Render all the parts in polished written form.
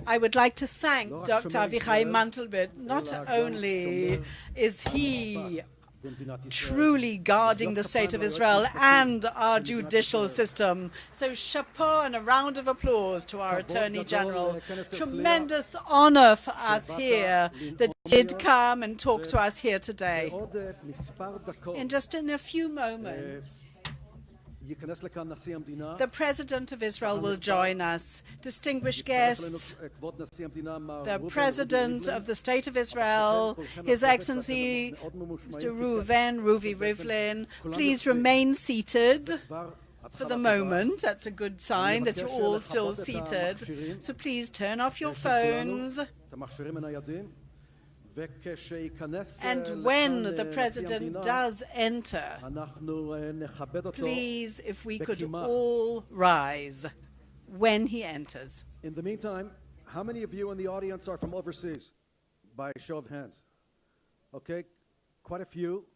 I would like to thank Dr. Avichai Mandelblit. Not only is he truly guarding the state of Israel and our judicial system. So chapeau and a round of applause to our Attorney General. Tremendous honor for us here that did come and talk to us here today. In a few moments, the President of Israel will join us. Distinguished guests, the President of the State of Israel, His Excellency Mr. Ruvi Rivlin, please remain seated for the moment. That's a good sign that you're all still seated. So please turn off your phones. And when the President does enter, please, if we could all rise when he enters. In the meantime, how many of you in the audience are from overseas? By a show of hands. Okay, quite a few.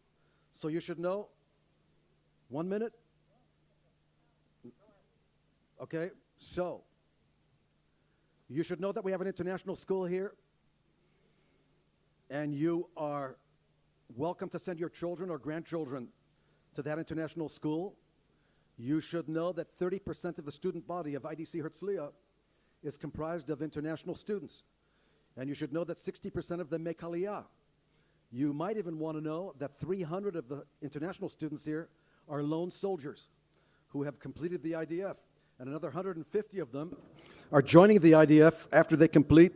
So you should know. 1 minute? Okay, so you should know that we have an international school here. And you are welcome to send your children or grandchildren to that international school. You should know that 30% of the student body of IDC Herzliya is comprised of international students. And you should know that 60% of them make Aliyah. You might even want to know that 300 of the international students here are lone soldiers who have completed the IDF. And another 150 of them are joining the IDF after they complete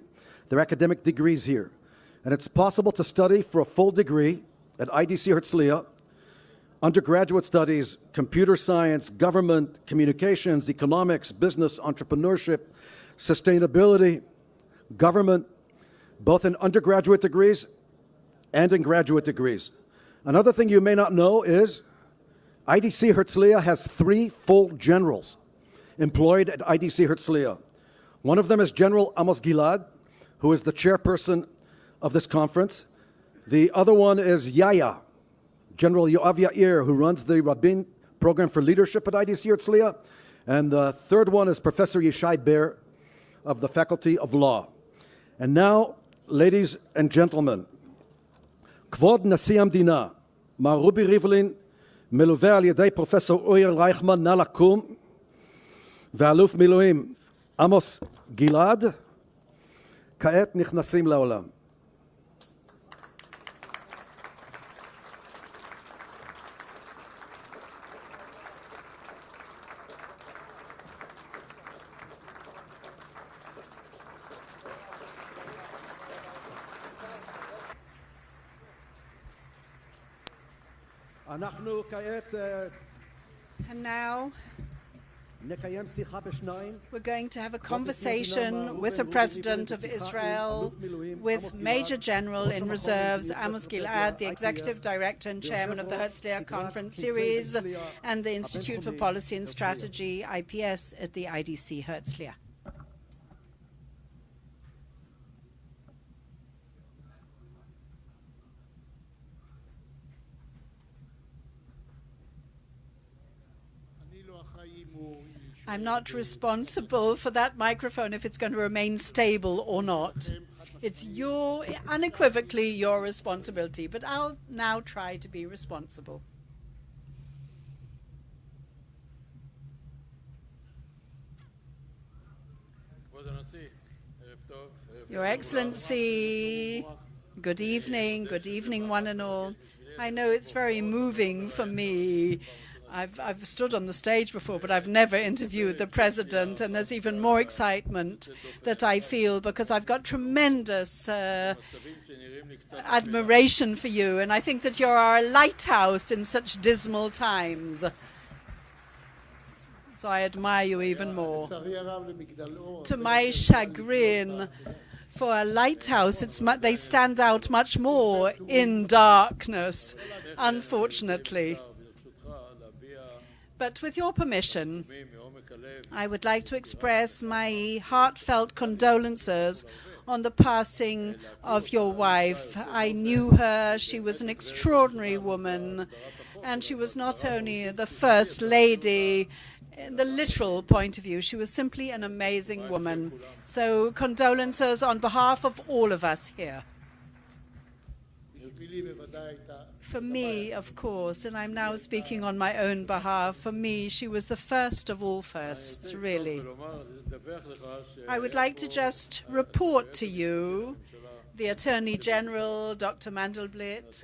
their academic degrees here. And it's possible to study for a full degree at IDC Herzliya, undergraduate studies, computer science, government, communications, economics, business, entrepreneurship, sustainability, government, both in undergraduate degrees and in graduate degrees. Another thing you may not know is IDC Herzliya has 3 full generals employed at IDC Herzliya. One of them is General Amos Gilead, who is the chairperson of this conference. The other one is Yaya, General Yoav Yair, who runs the Rabbin Program for Leadership at IDC Herzliya. And the third one is Professor Yishai Ber of the Faculty of Law. And now, ladies and gentlemen, Kvod Nasi Hamdina, Mar Ruvi Rivlin, מלווה על ידי פרופסור אויר רייכמן, נא לקום, ואלוף מילואים עמוס גלעד, כעת נכנסים לעולם. And now we're going to have a conversation with the President of Israel, with Major General in Reserves Amos Gilead, the Executive Director and Chairman of the Herzliya Conference Series and the Institute for Policy and Strategy, IPS, at the IDC Herzliya. I'm not responsible for that microphone if it's going to remain stable or not. It's unequivocally your responsibility, but I'll now try to be responsible. Your Excellency, good evening one and all. I know it's very moving for me. I've stood on the stage before, but I've never interviewed the President, and there's even more excitement that I feel because I've got tremendous admiration for you, and I think that you're our lighthouse in such dismal times. So I admire you even more. To my chagrin, for a lighthouse, they stand out much more in darkness, unfortunately. But with your permission, I would like to express my heartfelt condolences on the passing of your wife. I knew her. She was an extraordinary woman, and she was not only the First Lady in the literal point of view, she was simply an amazing woman. So condolences on behalf of all of us here. For me, of course, and I'm now speaking on my own behalf, for me, she was the first of all firsts, really. I would like to just report to you, the Attorney General, Dr. Mandelblit,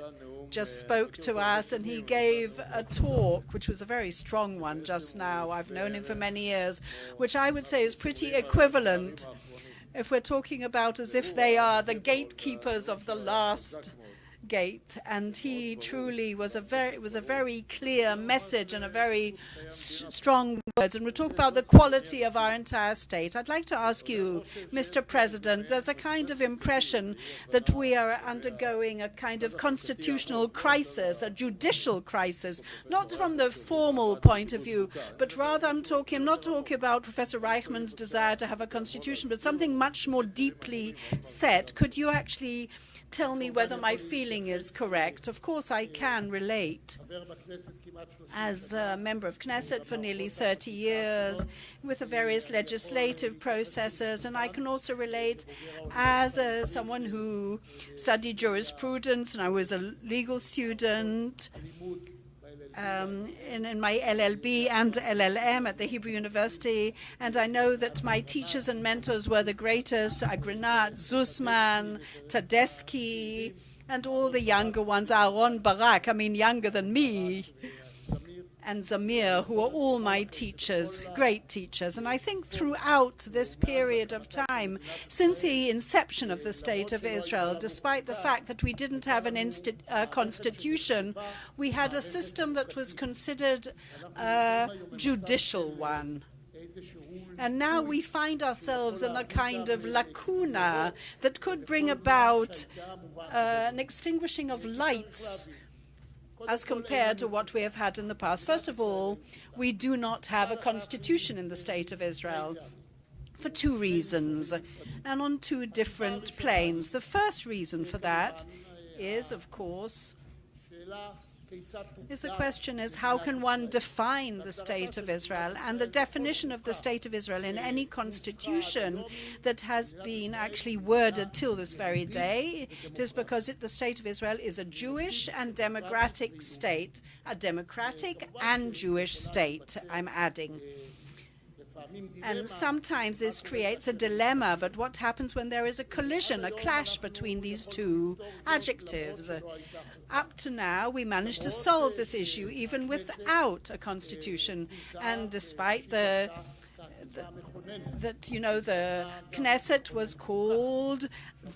just spoke to us, and he gave a talk, which was a very strong one just now. I've known him for many years, which I would say is pretty equivalent if we're talking about as if they are the gatekeepers of the last gate, and he truly was a very clear message and a very strong words. And we talk about the quality of our entire state. I'd like to ask you, Mr. President, there's a kind of impression that we are undergoing a kind of constitutional crisis, a judicial crisis, not from the formal point of view, but rather I'm not talking about Professor Reichmann's desire to have a constitution, but something much more deeply set. Could you actually tell me whether my feeling is correct? Of course, I can relate. As a member of Knesset for nearly 30 years, with the various legislative processes, and I can also relate as someone who studied jurisprudence, and I was a legal student in my LLB and LLM at the Hebrew University, and I know that my teachers and mentors were the greatest: Agrinat, Zussman, Tedeschi, and all the younger ones, Aaron Barak, younger than me, and Zamir, who are all my teachers, great teachers. And I think throughout this period of time, since the inception of the State of Israel, despite the fact that we didn't have a constitution, we had a system that was considered a judicial one. And now we find ourselves in a kind of lacuna that could bring about an extinguishing of lights as compared to what we have had in the past. First of all, we do not have a constitution in the State of Israel for two reasons, and on two different planes. The first reason for that is, of course, the question is, how can one define the State of Israel? And the definition of the State of Israel in any constitution that has been actually worded till this very day, it is because the State of Israel is a Jewish and democratic state, a democratic and Jewish state, I'm adding. And sometimes this creates a dilemma, but what happens when there is a collision, a clash between these two adjectives? Up to now, we managed to solve this issue even without a constitution, and despite the Knesset was called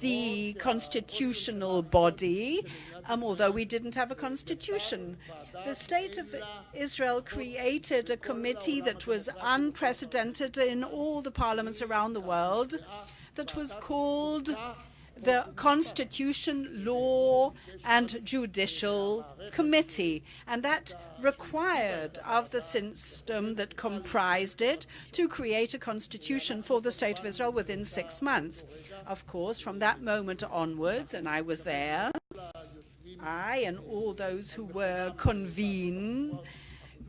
the constitutional body, although we didn't have a constitution. The State of Israel created a committee that was unprecedented in all the parliaments around the world, that was called the Constitution, Law, and Judicial Committee, and that required of the system that comprised it to create a constitution for the State of Israel within 6 months. Of course, from that moment onwards, and I was there, I and all those who were convened,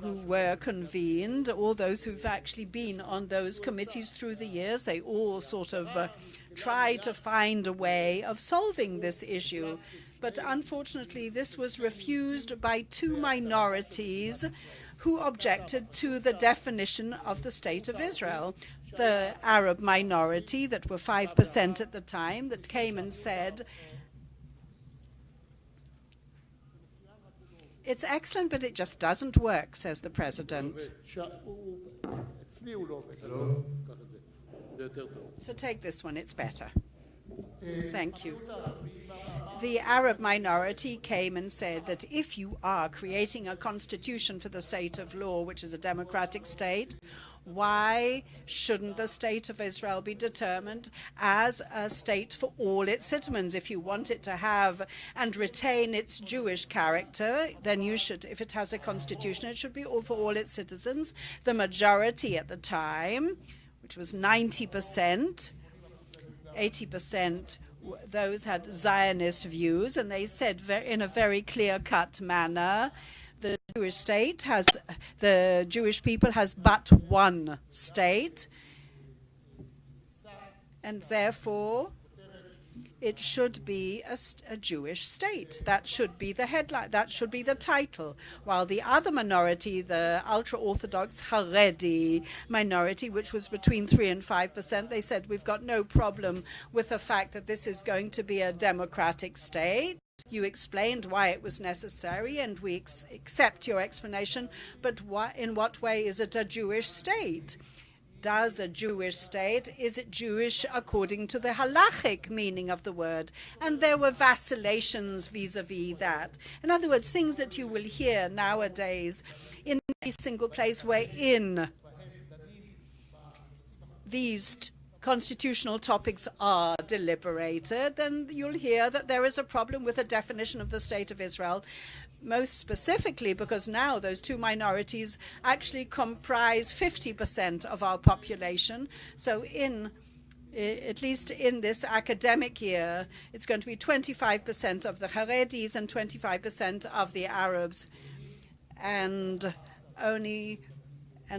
all those who've actually been on those committees through the years, they all sort of try to find a way of solving this issue. But unfortunately, this was refused by two minorities who objected to the definition of the State of Israel. The Arab minority, that were 5% at the time, that came and said, "It's excellent, but it just doesn't work," says the president. So take this one, it's better. Thank you. The Arab minority came and said that if you are creating a constitution for the state of law, which is a democratic state, why shouldn't the State of Israel be determined as a state for all its citizens? If you want it to have and retain its Jewish character, then you should, if it has a constitution, it should be for all its citizens. The majority at the time, which was 90%, 80%, those had Zionist views, and they said in a very clear-cut manner the Jewish state has, the Jewish people has but one state, and therefore it should be a Jewish state. That should be the headline, that should be the title. While the other minority, the ultra-Orthodox Haredi minority, which was between 3 and 5%, they said, we've got no problem with the fact that this is going to be a democratic state. You explained why it was necessary, and we accept your explanation, but in what way is it a Jewish state? Does a Jewish state, is it Jewish according to the halachic meaning of the word? And there were vacillations vis-a-vis that. In other words, things that you will hear nowadays in a single place wherein these constitutional topics are deliberated, then you'll hear that there is a problem with a definition of the State of Israel, most specifically because now those two minorities actually comprise 50% of our population. So at least in this academic year, it's going to be 25% of the Haredis and 25% of the Arabs, and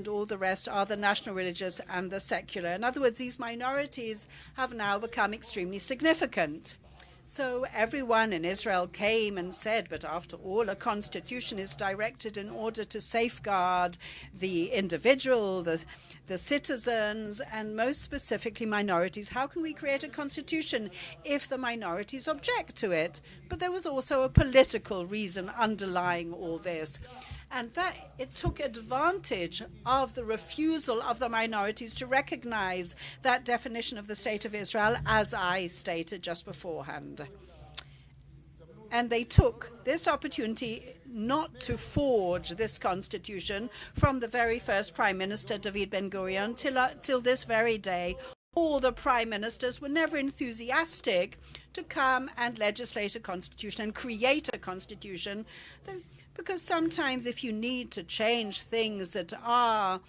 all the rest are the national religious and the secular. In other words, these minorities have now become extremely significant. So everyone in Israel came and said, but after all, a constitution is directed in order to safeguard the individual, the citizens, and most specifically minorities. How can we create a constitution if the minorities object to it? But there was also a political reason underlying all this. And that it took advantage of the refusal of the minorities to recognize that definition of the State of Israel, as I stated just beforehand. And they took this opportunity not to forge this constitution from the very first Prime Minister, David Ben-Gurion, till this very day. All the prime ministers were never enthusiastic to come and legislate a constitution and create a constitution. Because sometimes if you need to change things that are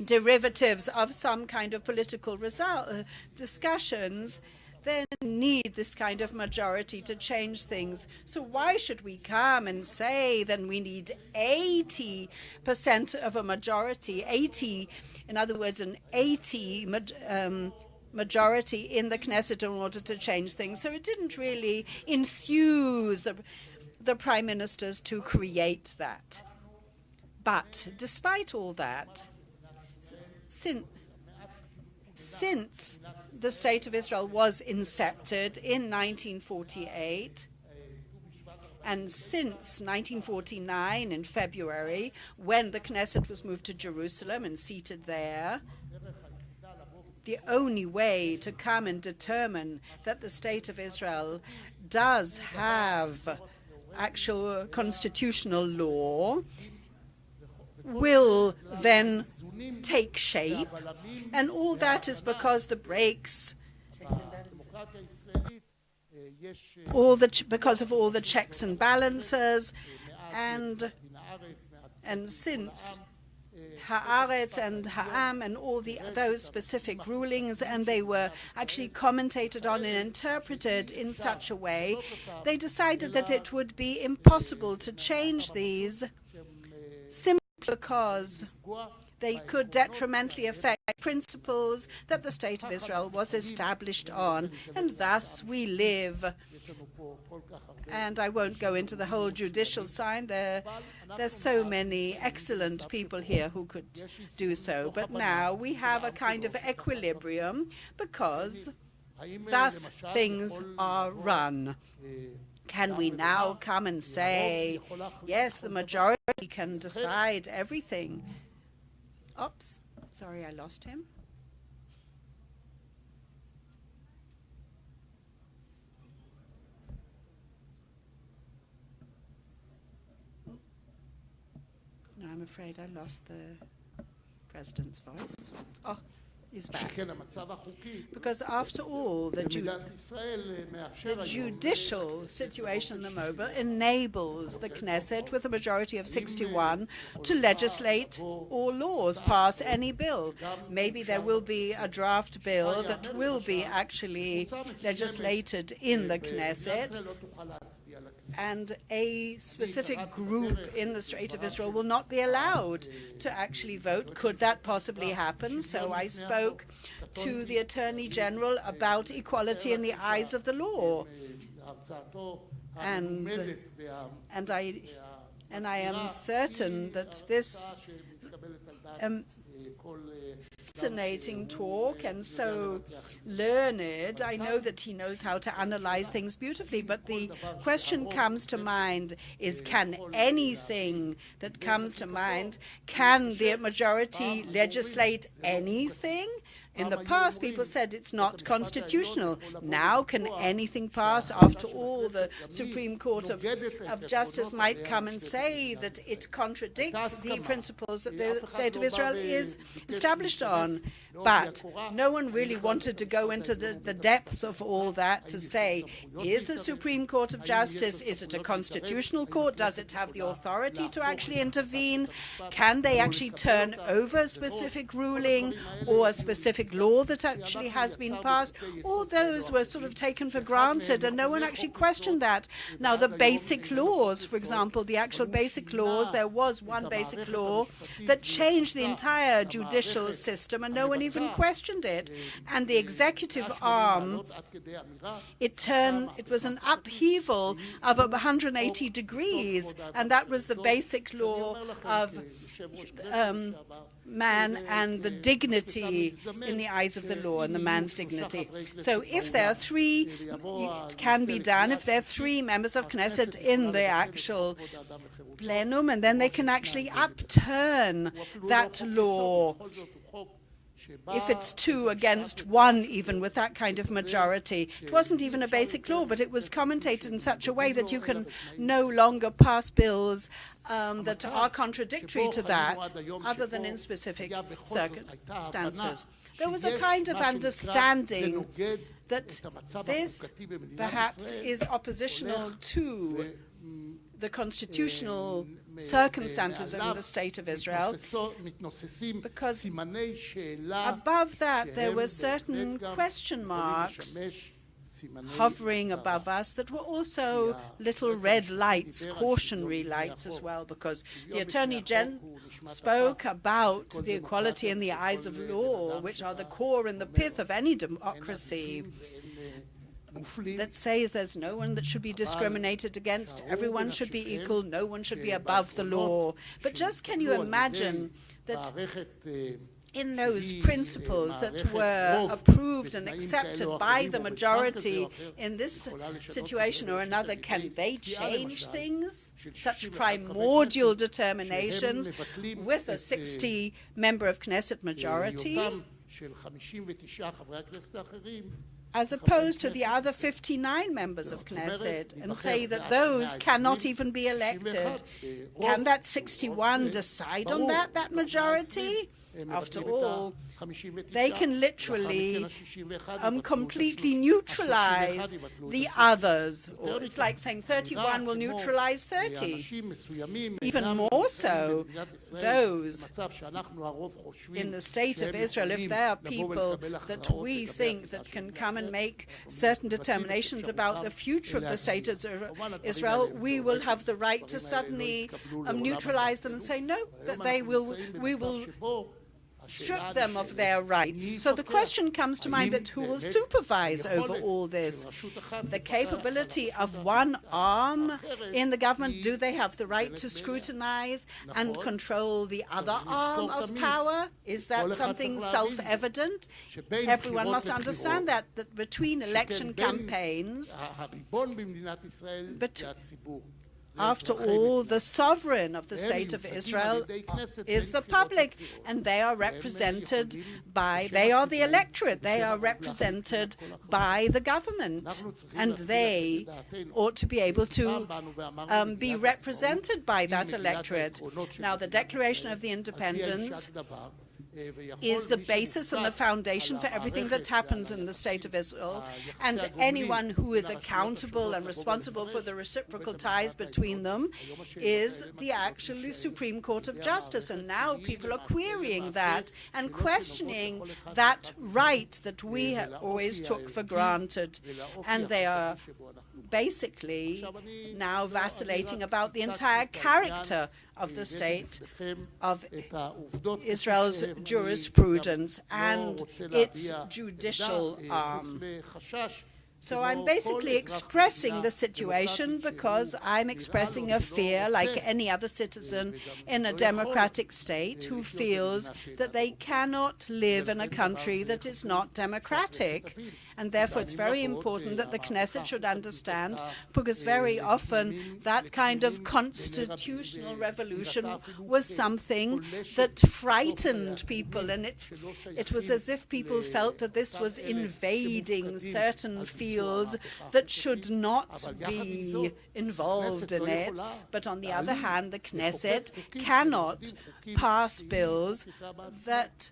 derivatives of some kind of political discussions, then need this kind of majority to change things. So why should we come and say then we need 80% of a majority, 80, in other words, an 80 majority in the Knesset in order to change things? So it didn't really enthuse the prime ministers to create that. But despite all that, since the State of Israel was incepted in 1948, and since 1949 in February, when the Knesset was moved to Jerusalem and seated there, the only way to come and determine that the State of Israel does have actual constitutional law will then take shape, and all that is because the breaks, because of all the checks and balances, and since Haaretz and Ha'am and all those specific rulings, and they were actually commentated on and interpreted in such a way, they decided that it would be impossible to change these simply because they could detrimentally affect principles that the State of Israel was established on, and thus we live. And I won't go into the whole judicial side. There's so many excellent people here who could do so. But now we have a kind of equilibrium because thus things are run. Can we now come and say, yes, the majority can decide everything? Oops, sorry, I lost him. No, I'm afraid I lost the president's voice. Oh, he's back. Because after all, the judicial situation in the moment enables the Knesset, with a majority of 61, to legislate all laws, pass any bill. Maybe there will be a draft bill that will be actually legislated in the Knesset, and a specific group in the State of Israel will not be allowed to actually vote. Could that possibly happen? So I spoke to the Attorney General about equality in the eyes of the law. And I am certain that this fascinating talk and so learned. I know that he knows how to analyze things beautifully, but the question comes to mind is, can anything that comes to mind, can the majority legislate anything? In the past, people said it's not constitutional. Now, can anything pass? After all, the Supreme Court of Justice might come and say that it contradicts the principles that the State of Israel is established on. But no one really wanted to go into the depths of all that to say, is the Supreme Court of Justice, is it a constitutional court? Does it have the authority to actually intervene? Can they actually turn over a specific ruling or a specific law that actually has been passed? All those were sort of taken for granted, and no one actually questioned that. Now, the basic laws, for example, the actual basic laws, there was one basic law that changed the entire judicial system, and no one even questioned it. And the executive arm, it was an upheaval of 180 degrees, and that was the basic law of man and the dignity in the eyes of the law and the man's dignity. So if there are three, it can be done, if there are three members of Knesset in the actual plenum, and then they can actually upturn that law. If it's 2 against 1, even with that kind of majority. It wasn't even a basic law, but it was commentated in such a way that you can no longer pass bills that are contradictory to that, other than in specific circumstances. There was a kind of understanding that this perhaps is oppositional to the constitutional circumstances in the State of Israel, because above that there were certain question marks hovering above us that were also little red lights, cautionary lights as well, because the Attorney General spoke about the equality in the eyes of law, which are the core and the pith of any democracy, that says there's no one that should be discriminated against, everyone should be equal, no one should be above the law. But just can you imagine that in those principles that were approved and accepted by the majority in this situation or another, can they change things? Such primordial determinations with a 60-member of Knesset majority, as opposed to the other 59 members of Knesset, and say that those cannot even be elected. Can that 61 decide on that majority? After all, they can literally completely neutralize the others. Or it's like saying 31 will neutralize 30. Even more so, those in the State of Israel, if there are people that we think that can come and make certain determinations about the future of the State of Israel, we will have the right to suddenly neutralize them and say no, that we will strip them of their rights. So the question comes to mind, but who will supervise over all this? The capability of one arm in the government, do they have the right to scrutinize and control the other arm of power? Is that something self-evident? Everyone must understand that between election campaigns, after all, the sovereign of the State of Israel is the public, and they are represented by, they are the electorate, they are represented by the government, and they ought to be able to be represented by that electorate. Now, the Declaration of the Independence is the basis and the foundation for everything that happens in the State of Israel, and anyone who is accountable and responsible for the reciprocal ties between them is the actually Supreme Court of Justice. And now people are querying that and questioning that right that we always took for granted, and they are basically now vacillating about the entire character of the state of Israel's jurisprudence and its judicial arm. So I'm basically expressing the situation because I'm expressing a fear, like any other citizen in a democratic state who feels that they cannot live in a country that is not democratic. And therefore, it's very important that the Knesset should understand, because very often that kind of constitutional revolution was something that frightened people, and it was as if people felt that this was invading certain fields that should not be involved in it. But on the other hand, the Knesset cannot pass bills that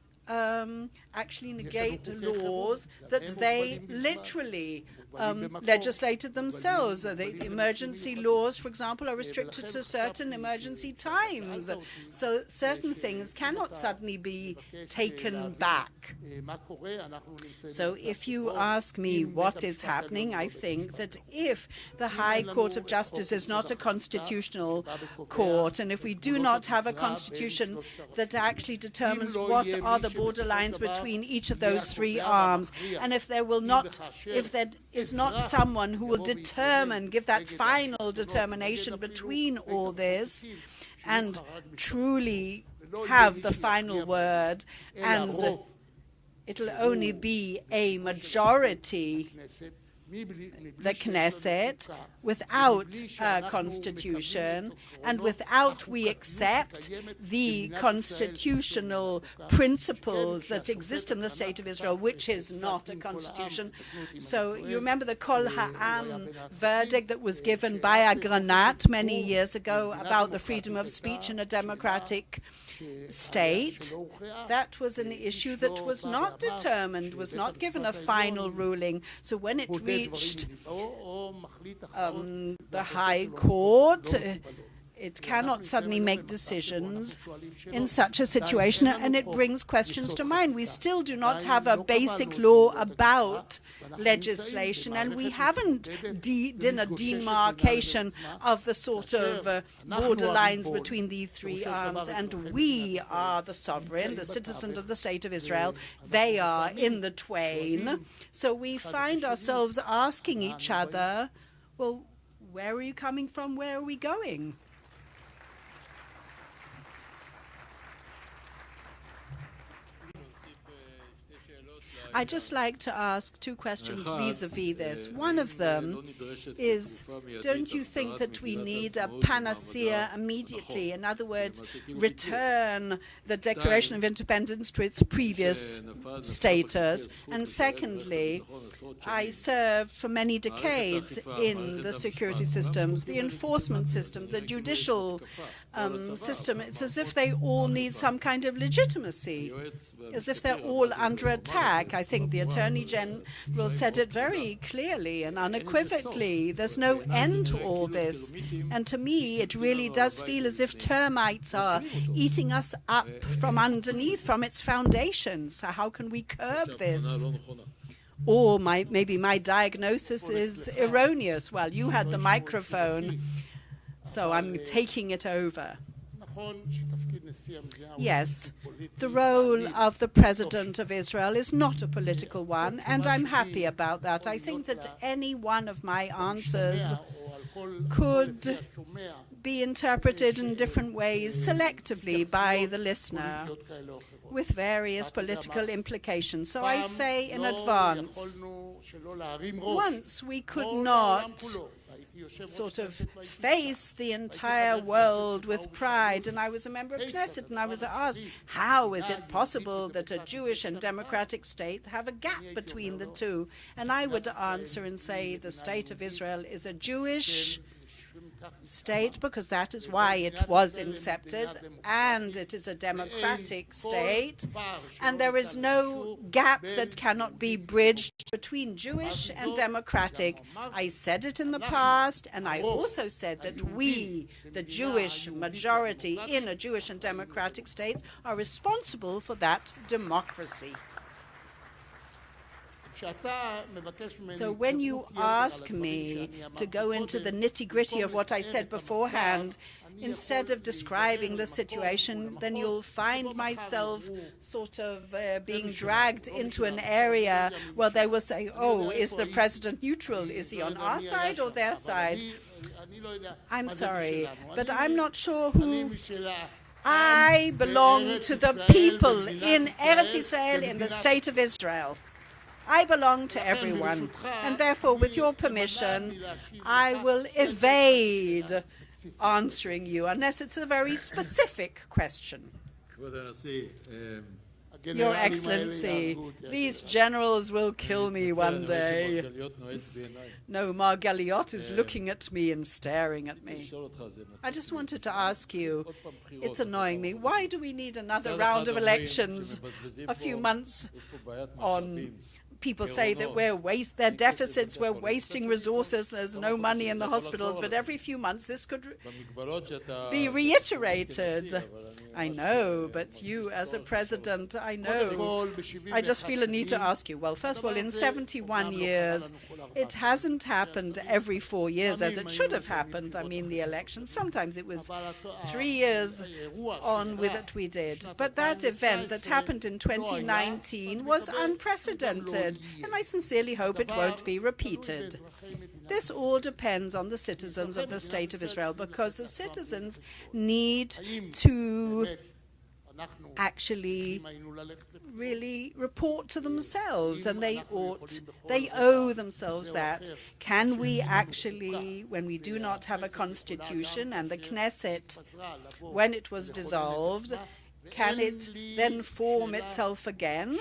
actually negate laws that they literally legislated themselves. The emergency laws, for example, are restricted to certain emergency times. So certain things cannot suddenly be taken back. So if you ask me what is happening, I think that if the High Court of Justice is not a constitutional court, and if we do not have a constitution that actually determines what are the borderlines between each of those three arms, and if there is not someone who will give that final determination between all this and truly have the final word, and it'll only be a majority, the Knesset, without a constitution, and without we accept the constitutional principles that exist in the State of Israel, which is not a constitution. So you remember the Kol Ha'am verdict that was given by Agranat many years ago about the freedom of speech in a democratic state. That was an issue that was not determined, was not given a final ruling. So when it reached the High Court, it cannot suddenly make decisions in such a situation, and it brings questions to mind. We still do not have a basic law about legislation, and we haven't done a demarcation of the sort of borderlines between the three arms, and we are the sovereign, the citizens of the State of Israel. They are in the twain. So we find ourselves asking each other, well, where are you coming from? Where are we going? I'd just like to ask two questions vis-a-vis this. One of them is, don't you think that we need a panacea immediately? In other words, return the Declaration of Independence to its previous status. And secondly, I served for many decades in the security systems, the enforcement system, the judicial system. It's as if they all need some kind of legitimacy, as if they're all under attack. I think the Attorney General said it very clearly and unequivocally. There's no end to all this. And to me, it really does feel as if termites are eating us up from underneath, from its foundations. So how can we curb this? Or maybe my diagnosis is erroneous. Well, you had the microphone, so I'm taking it over. Yes, the role of the President of Israel is not a political one, and I'm happy about that. I think that any one of my answers could be interpreted in different ways selectively by the listener with various political implications. So I say in advance, once we could not sort of face the entire world with pride. And I was a member of Knesset, and I was asked, how is it possible that a Jewish and democratic state have a gap between the two? And I would answer and say the State of Israel is a Jewish state because that is why it was incepted, and it is a democratic state, and there is no gap that cannot be bridged between Jewish and democratic. I said it in the past, and I also said that we, the Jewish majority in a Jewish and democratic state, are responsible for that democracy. So when you ask me to go into the nitty-gritty of what I said beforehand, instead of describing the situation, then you'll find myself sort of being dragged into an area where they will say, oh, is the president neutral? Is he on our side or their side? I'm sorry, but I'm not sure who. I belong to the people in Eretz Israel, in the state of Israel. I belong to everyone, and therefore, with your permission, I will evade answering you unless it's a very specific question. Your Excellency, these generals will kill me one day. No, Mar Galiot is looking at me and staring at me. I just wanted to ask you, it's annoying me, why do we need another round of elections a few months on? People say that their deficits, we're wasting resources, there's no money in the hospitals, but every few months this could be reiterated. I know, but you as a president, I know. I just feel a need to ask you. Well, first of all, in 71 years, it hasn't happened every 4 years as it should have happened. I mean, the election. Sometimes it was 3 years on with it we did. But that event that happened in 2019 was unprecedented, and I sincerely hope it won't be repeated. This all depends on the citizens of the State of Israel, because the citizens need to actually really report to themselves, and they owe themselves that. Can we actually, when we do not have a constitution and the Knesset, when it was dissolved, can it then form itself again?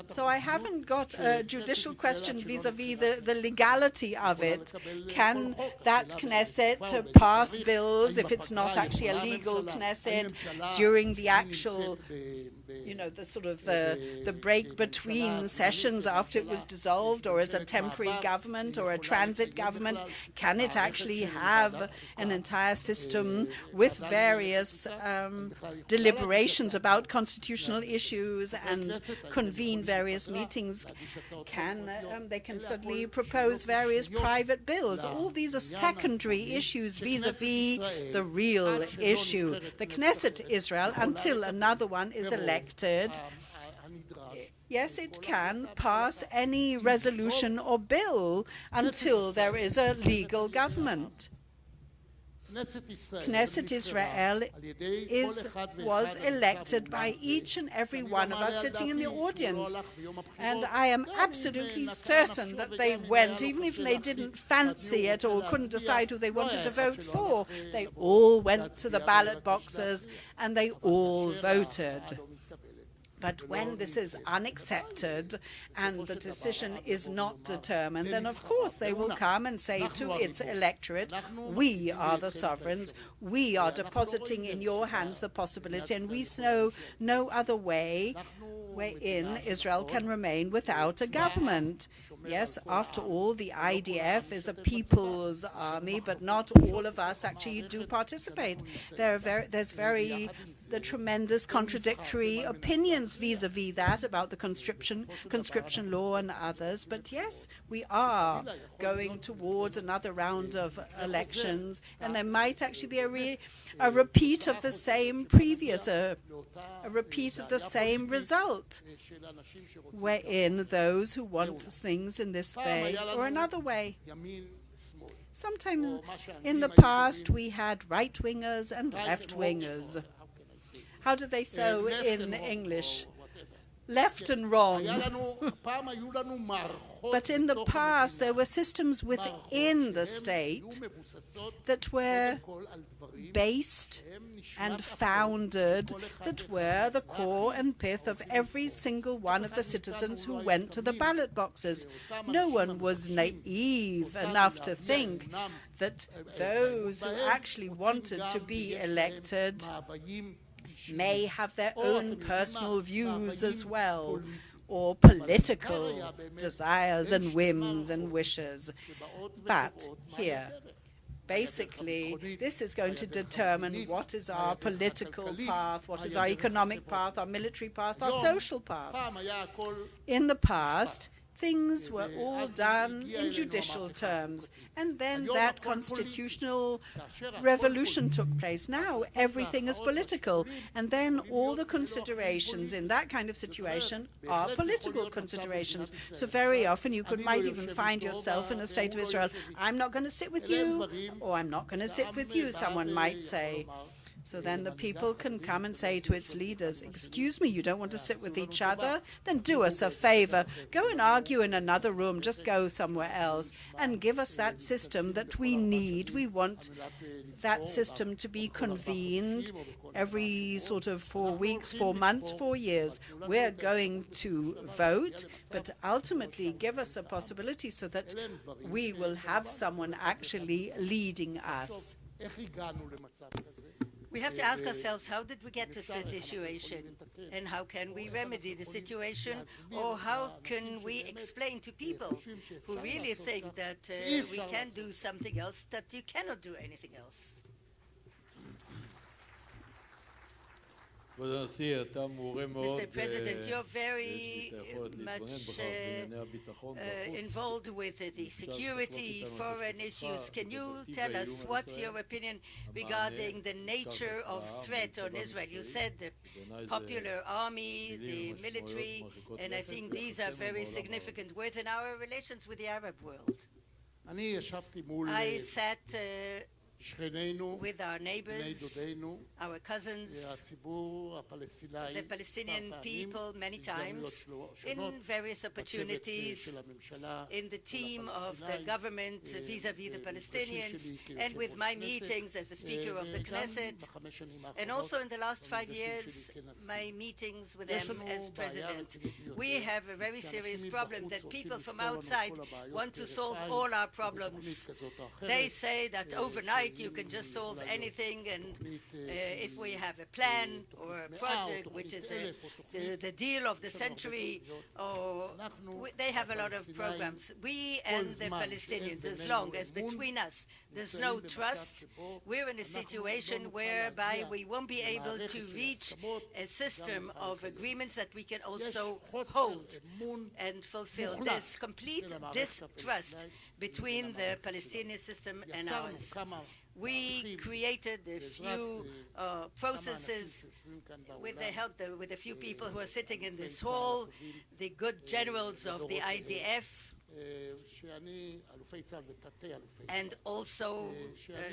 So I haven't got a judicial question vis-à-vis the legality of it. Can that Knesset pass bills if it's not actually a legal Knesset during the actual, the sort of the break between sessions after it was dissolved, or as a temporary government or a transit government? Can it actually have an entire system with various deliberations about constitutional issues and convene various meetings? They can suddenly propose various private bills. All these are secondary issues vis-à-vis the real issue. The Knesset Israel, until another one is elected, yes, it can pass any resolution or bill until there is a legal government. Knesset Israel was elected by each and every one of us sitting in the audience. And I am absolutely certain that they went, even if they didn't fancy it or couldn't decide who they wanted to vote for. They all went to the ballot boxes and they all voted. But when this is unaccepted and the decision is not determined, then of course they will come and say to its electorate, we are the sovereigns, we are depositing in your hands the possibility, and we know no other way wherein Israel can remain without a government. Yes, after all, the IDF is a people's army, but not all of us actually do participate. There's the tremendous contradictory opinions vis-à-vis that about the conscription law and others. But yes, we are going towards another round of elections, and there might actually be a repeat of the same a repeat of the same result, wherein those who want things in this way or another way. Sometimes in the past we had right-wingers and left-wingers. How do they say in English? Left and wrong. But in the past, there were systems within the state that were based and founded, that were the core and pith of every single one of the citizens who went to the ballot boxes. No one was naive enough to think that those who actually wanted to be elected may have their own personal views as well, or political desires and whims and wishes. But here, Basically, this is going to determine what is our political path, what is our economic path, our military path, our social path. In the past, things were all done in judicial terms, and then that constitutional revolution took place. Now everything is political, and then all the considerations in that kind of situation are political considerations. So very often you might even find yourself in the state of Israel, I'm not going to sit with you, or I'm not going to sit with you, someone might say. So then the people can come and say to its leaders, excuse me, you don't want to sit with each other? Then do us a favor. Go and argue in another room. Just go somewhere else and give us that system that we need. We want that system to be convened every sort of 4 weeks, 4 months, 4 years. We're going to vote, but ultimately give us a possibility so that we will have someone actually leading us. We have to ask ourselves, how did we get to this situation? And how can we remedy the situation? Or how can we explain to people who really think that we can do something else, that you cannot do anything else? Mr. President, you're very much involved with the security, foreign issues. Can you tell us what's your opinion regarding the nature of threat on Israel? You said the popular army, the military, and I think these are very significant words in our relations with the Arab world. I sat with our neighbors, our cousins, the Palestinian people many times, in various opportunities, in the team of the government vis-à-vis the Palestinians, and with my meetings as the Speaker of the Knesset, and also in the last 5 years, my meetings with them as President. We have a very serious problem that people from outside want to solve all our problems. They say that overnight you can just solve anything, and if we have a plan or a project, which is the deal of the century, or they have a lot of programs. We and the Palestinians, as long as between us there's no trust, we're in a situation whereby we won't be able to reach a system of agreements that we can also hold and fulfill. There's complete distrust between the Palestinian system and ours. We created a few processes with the help with a few people who are sitting in this hall, the good generals of the IDF, and also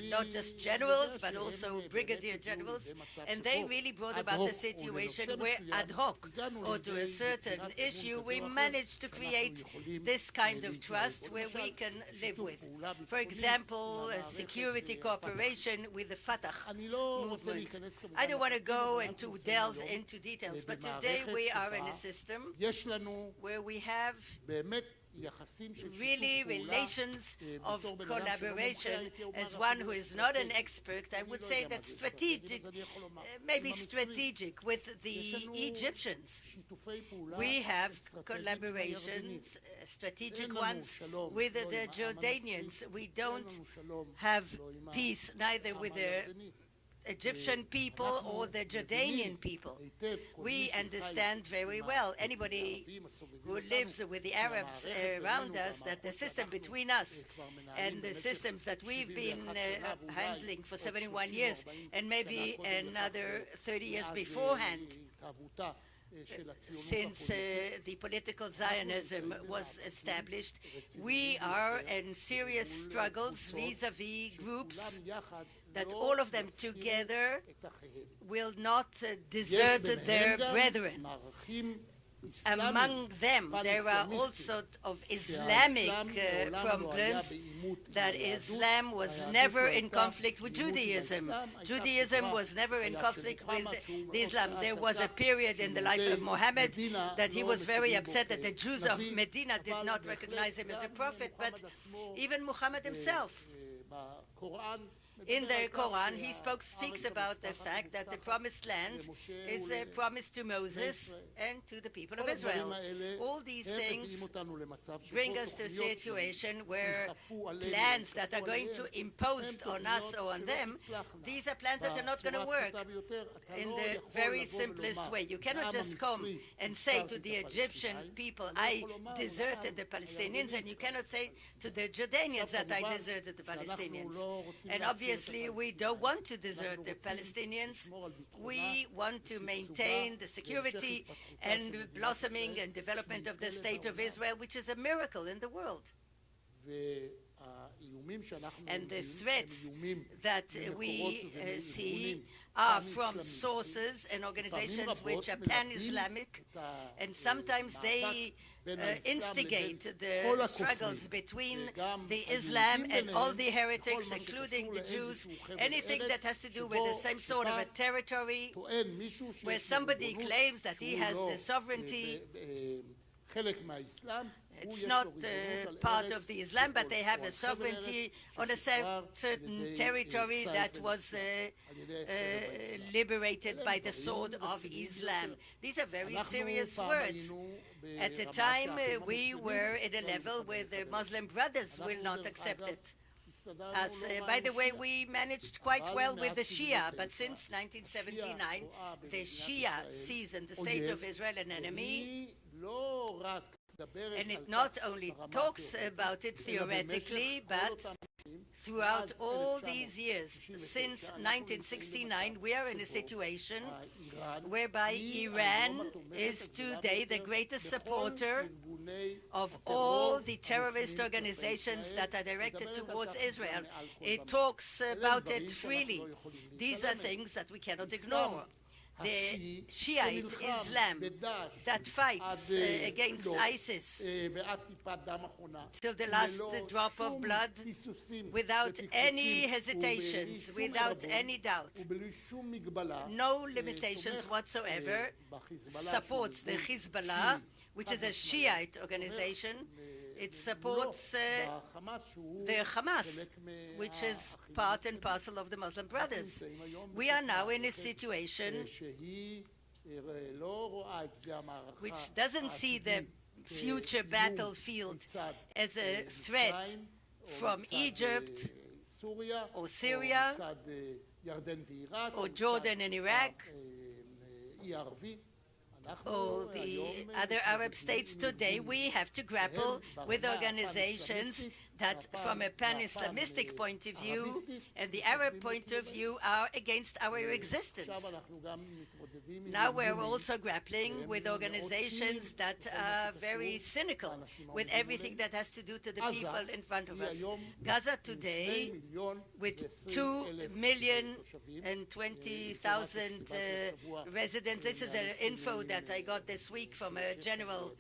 not just generals, but also brigadier generals, and they really brought about the situation where ad hoc, or to a certain issue, we managed to create this kind of trust where we can live with. For example, a security cooperation with the Fatah movement. I don't want to go and to delve into details, but today we are in a system where we have really relations of collaboration. As one who is not an expert, I would say that strategic, maybe strategic with the Egyptians. We have collaborations, strategic ones, with the Jordanians. We don't have peace neither with the Egyptian people or the Jordanian people. We understand very well, anybody who lives with the Arabs around us, that the system between us and the systems that we've been handling for 71 years and maybe another 30 years beforehand, since the political Zionism was established, we are in serious struggles vis-à-vis groups that all of them together will not desert their brethren. Among them, there are all sorts of Islamic problems, that Islam was never in conflict with Judaism. Judaism was never in conflict with Islam. There was a period in the life of Muhammad that he was very upset that the Jews of Medina did not recognize him as a prophet, but even Muhammad himself In the Quran, he speaks about the fact that the promised land is promised to Moses and to the people of Israel. All these things bring us to a situation where plans that are going to impose on us or on them, these are plans that are not going to work in the very simplest way. You cannot just come and say to the Egyptian people, I deserted the Palestinians, and you cannot say to the Jordanians that I deserted the Palestinians. And obviously, we don't want to desert the Palestinians. We want to maintain the security and blossoming and development of the State of Israel, which is a miracle in the world. And the threats that we see are from sources and organizations which are pan-Islamic, and sometimes they instigate the struggles between the Islam and all the heretics, including the Jews, anything that has to do with the same sort of a territory where somebody claims that he has the sovereignty. It's not part of the Islam, but they have a sovereignty on a certain territory that was liberated by the sword of Islam. These are very serious words. At the time, we were at a level where the Muslim Brothers will not accept it. As, by the way, we managed quite well with the Shia, but since 1979, the Shia sees in the State of Israel an enemy, and it not only talks about it theoretically, but throughout all these years, since 1969, we are in a situation whereby Iran is today the greatest supporter of all the terrorist organizations that are directed towards Israel. It talks about it freely. These are things that we cannot ignore. The Shiite Islam that fights against ISIS till the last drop of blood, without any hesitations, without any doubt, no limitations whatsoever, supports the Hezbollah, which is a Shiite organization. It supports the Hamas, which is part and parcel of the Muslim Brothers. We are now in a situation which doesn't see the future battlefield as a threat from Egypt or Syria or Jordan and Iraq or the other Arab states. Today we have to grapple with organizations that from a pan-Islamistic point of view and the Arab point of view are against our existence. Now we're also grappling with organizations that are very cynical with everything that has to do to the people in front of us. Gaza today, with 2,020,000 residents, this is an info that I got this week from a general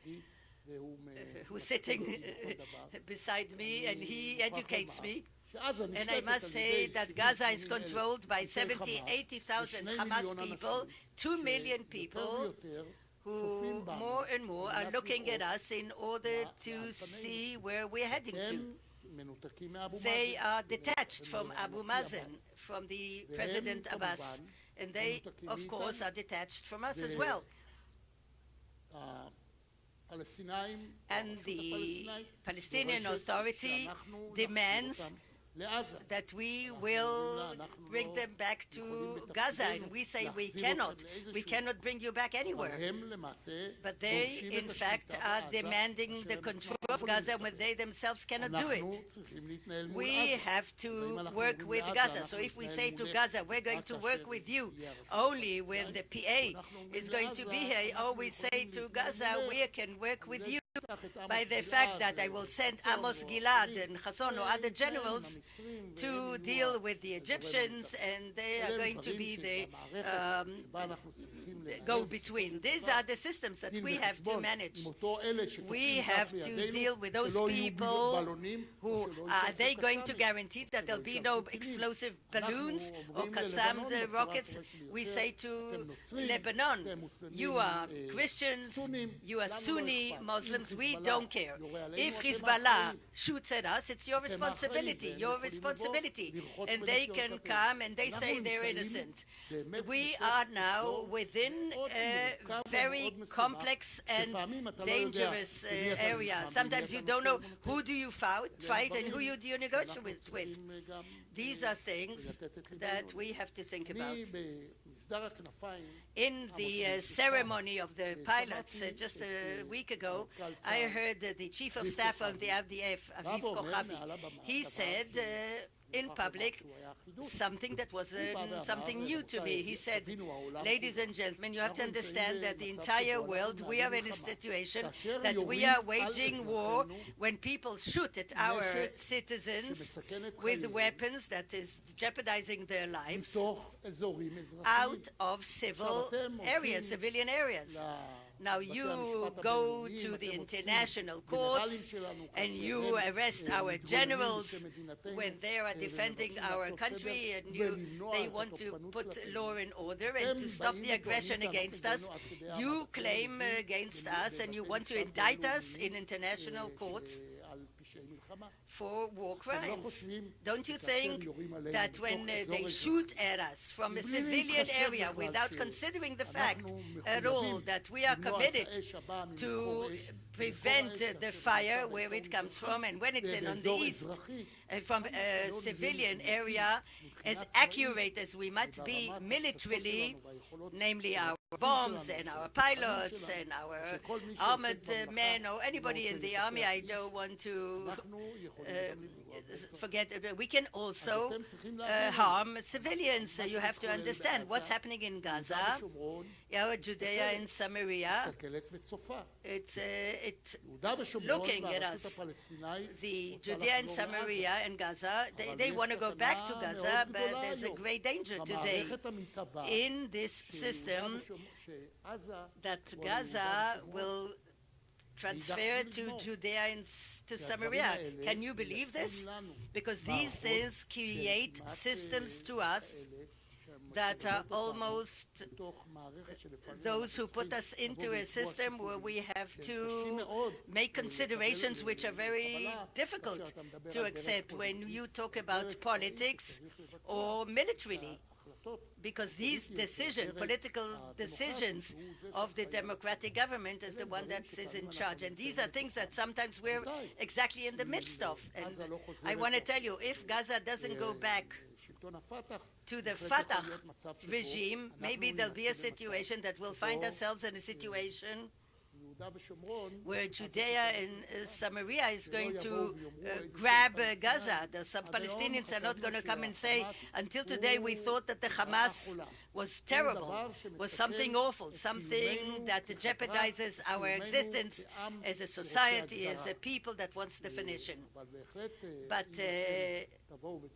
who's sitting beside me, and he educates me. And I must say that Gaza is controlled by 70,000, 80,000 Hamas people, 2 million people who more and more are looking at us in order to see where we're heading to. They are detached from Abu Mazen, from the President Abbas, and they, of course, are detached from us as well. And the Palestinian Authority demands that we will bring them back to Gaza, and we say we cannot bring you back anywhere. But they, in fact, are demanding the control of Gaza when they themselves cannot do it. We have to work with Gaza. So if we say to Gaza, we're going to work with you only when the PA is going to be here, or we say to Gaza, we can work with you by the fact that I will send Amos, Gilead, and Hassan or other generals to deal with the Egyptians, and they are going to be the go-between. These are the systems that we have to manage. We have to deal with those people who are they going to guarantee that there'll be no explosive balloons or Qassam rockets. We say to Lebanon, you are Christians, you are Sunni Muslims, we don't care. If Hezbollah shoots at us, it's your responsibility, and they can come and they say they're innocent. We are now within a very complex and dangerous area. Sometimes you don't know who do you fight and who do you negotiate with. These are things that we have to think about. In the ceremony of the pilots just a week ago, I heard the chief of staff of the IDF, Aviv Kochavi. He said in public something that was something new to me. He said, ladies and gentlemen, you have to understand that the entire world, we are in a situation that we are waging war when people shoot at our citizens with weapons that is jeopardizing their lives out of civilian areas. Now you go to the international courts and you arrest our generals when they are defending our country, and they want to put law and order and to stop the aggression against us. You claim against us and you want to indict us in international courts for war crimes. Don't you think that when they shoot at us from a civilian area without considering the fact at all that we are committed to prevent the fire where it comes from, and when it's on the east, from a civilian area, as accurate as we might be militarily, namely our bombs and our pilots and our armored men or anybody in the army, I don't want to forget, we can also harm civilians. So you have to understand what's happening in Gaza, Judea and Samaria. It's looking at us. The Judea and Samaria and Gaza, they want to go back to Gaza, but there's a great danger today in this system that Gaza will transfer to Judea and to Samaria. Can you believe this? Because these things create systems to us that are almost those who put us into a system where we have to make considerations which are very difficult to accept when you talk about politics or militarily. Because these political decisions of the democratic government is the one that is in charge. And these are things that sometimes we're exactly in the midst of. And I want to tell you, if Gaza doesn't go back to the Fatah regime, maybe there'll be a situation that we'll find ourselves in a situation where Judea and Samaria is going to grab Gaza. Some Palestinians are not going to come and say, until today we thought that the Hamas was terrible, was something awful, something that jeopardizes our existence as a society, as a people that wants definition. But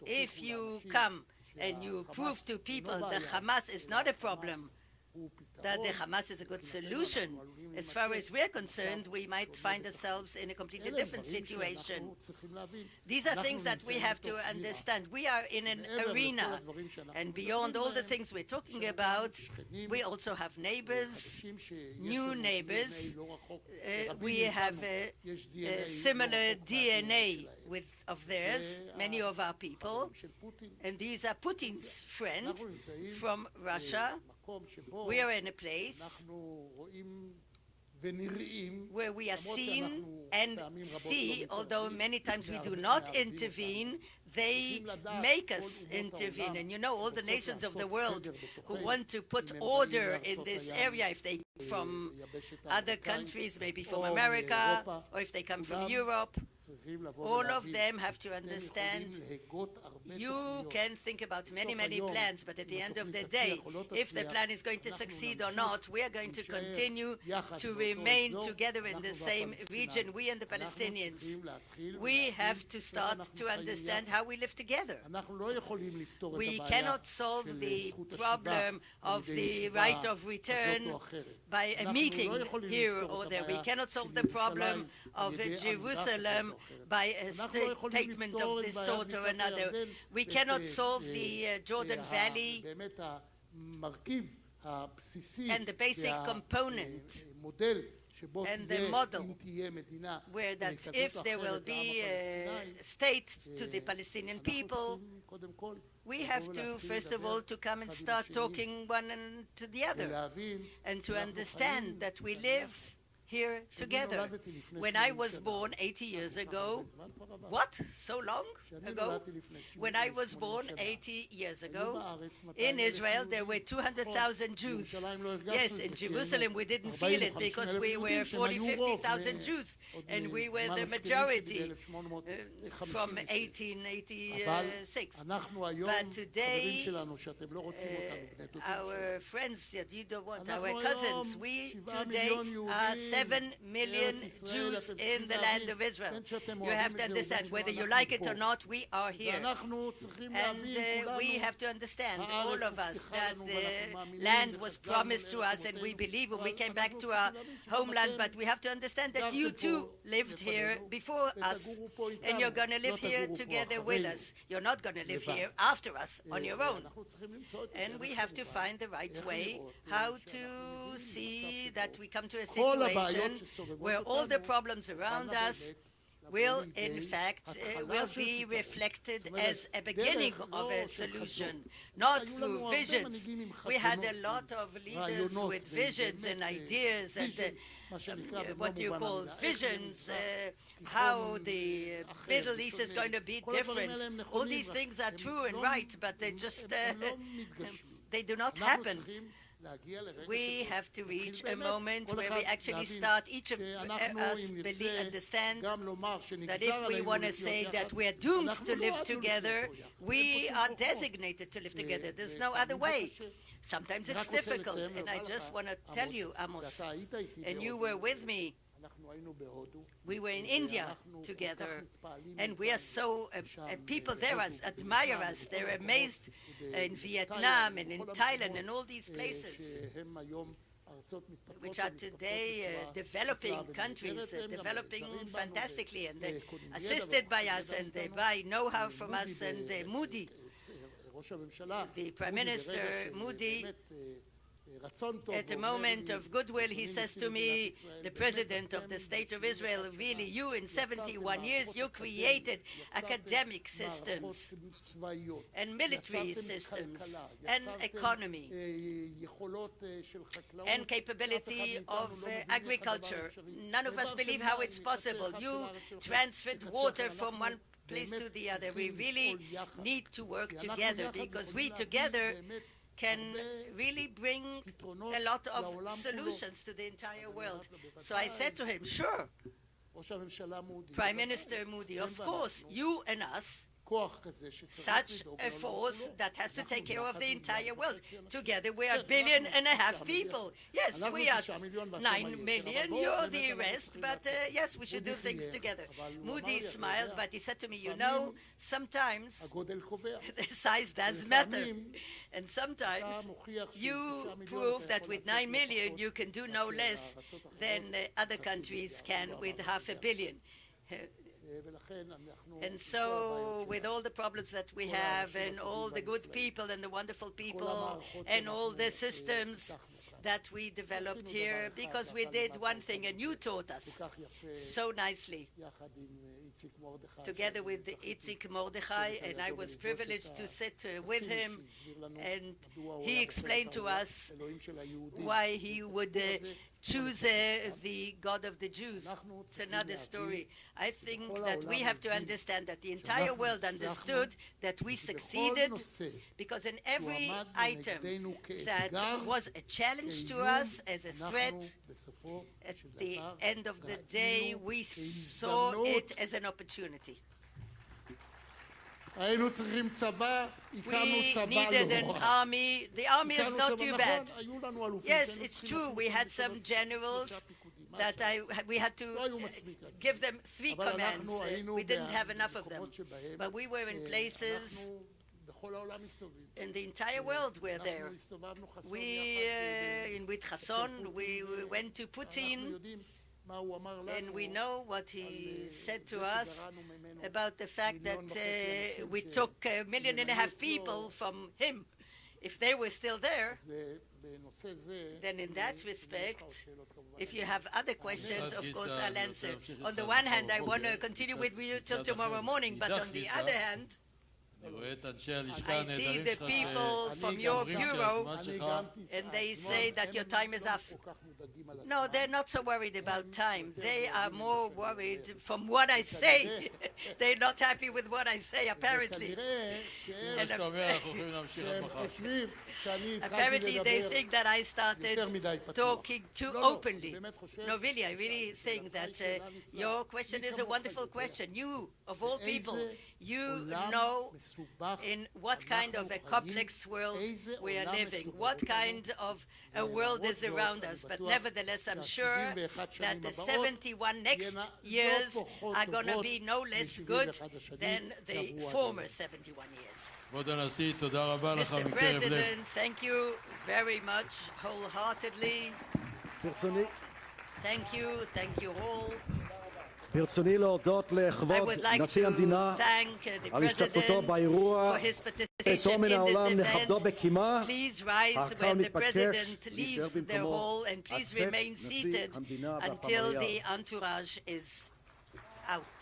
if you come and you prove to people that Hamas is not a problem, that the Hamas is a good solution, as far as we're concerned, we might find ourselves in a completely different situation. These are things that we have to understand. We are in an arena, and beyond all the things we're talking about, we also have neighbors, new neighbors. We have a similar DNA of theirs, many of our people, and these are Putin's friends from Russia. We are in a place where we are seen and see, although many times we do not intervene, they make us intervene. And you know, all the nations of the world who want to put order in this area, if they come from other countries, maybe from America, or if they come from Europe, All of them have to understand you can think about many, many plans, but at the end of the day, if the plan is going to succeed or not, we are going to continue to remain together in the same region, we and the Palestinians. We have to start to understand how we live together. We cannot solve the problem of the right of return by a meeting here or there. We cannot solve the problem of Jerusalem by a statement of this sort or another. We cannot solve the Jordan Valley and the basic component and the model where that if there will be a state to the Palestinian people, we have to, first of all, to come and start talking one to the other and to understand that we live here together. When I was born 80 years ago, what? So long ago? When I was born 80 years ago, in Israel there were 200,000 Jews. Yes, in Jerusalem we didn't feel it because we were 50,000 Jews and we were the majority from 1886. But today, our friends, our cousins, we today are 7 million Jews in the land of Israel. You have to understand, whether you like it or not, we are here. And we have to understand, all of us, that the land was promised to us and we believe when we came back to our homeland, but we have to understand that you too lived here before us and you're going to live here together with us. You're not going to live here after us on your own. And we have to find the right way how to see that we come to a situation where all the problems around us will, in fact, will be reflected as a beginning of a solution, not through visions. We had a lot of leaders with visions and ideas and what you call visions, how the Middle East is going to be different. All these things are true and right, but they just, they do not happen. We have to reach a moment where we actually start, each of us understand that if we want to say that we are doomed to live together, we are designated to live together. There's no other way. Sometimes it's difficult, and I just want to tell you, Amos, and you were with me. We were in India together, and we are so, people there admire us. They're amazed in Vietnam and in Thailand and all these places, which are today developing countries, developing fantastically, and assisted by us, and they buy know-how from us, and Moody, the Prime Minister, Moody, at a moment of goodwill, he says to me, the President of the State of Israel, really, you in 71 years, you created academic systems and military systems and economy and capability of agriculture. None of us believe how it's possible. You transferred water from one place to the other. We really need to work together because we together can really bring a lot of solutions to the entire world. So I said to him, sure, Prime Minister Moody, of course, you and us, such a force that has to take care of the entire world. Together we are 1.5 billion people. Yes, we are 9 million, you're the rest, but yes, we should do things together. Moody smiled, but he said to me, you know, sometimes the size does matter. And sometimes you prove that with 9 million you can do no less than other countries can with 500 million. And so, with all the problems that we have, and all the good people and the wonderful people, and all the systems that we developed here, because we did one thing, and you taught us so nicely, together with Itzik Mordechai, and I was privileged to sit with him, and he explained to us why he would choose the God of the Jews. It's another story. I think that we have to understand that the entire world understood that we succeeded because in every item that was a challenge to us as a threat, at the end of the day, we saw it as an opportunity. We needed an army. The army is not too bad. Yes, it's true. We had some generals that we had to give them 3 commands. We didn't have enough of them. But we were in places in the entire world were there. With Chasson, we went to Putin, and we know what he said to us about the fact that we took 1.5 million people from him. If they were still there, then in that respect, if you have other questions, of course, I'll answer. On the one hand, I want to continue with you till tomorrow morning, but on the other hand, I see the people from your bureau, and they say that your time is up. No, they're not so worried about time. They are more worried from what I say. They're not happy with what I say, apparently. And apparently, they think that I started talking too openly. No, really, I really think that your question is a wonderful question. You, of all people, you know in what kind of a complex world we are living, what kind of a world is around us. But nevertheless, I'm sure that the 71 next years are going to be no less good than the former 71 years. Mr. President, thank you very much, wholeheartedly. Thank you all. I would like to thank the President for his participation in this event. Please rise when the President leaves the hall, and please remain seated until the entourage is out.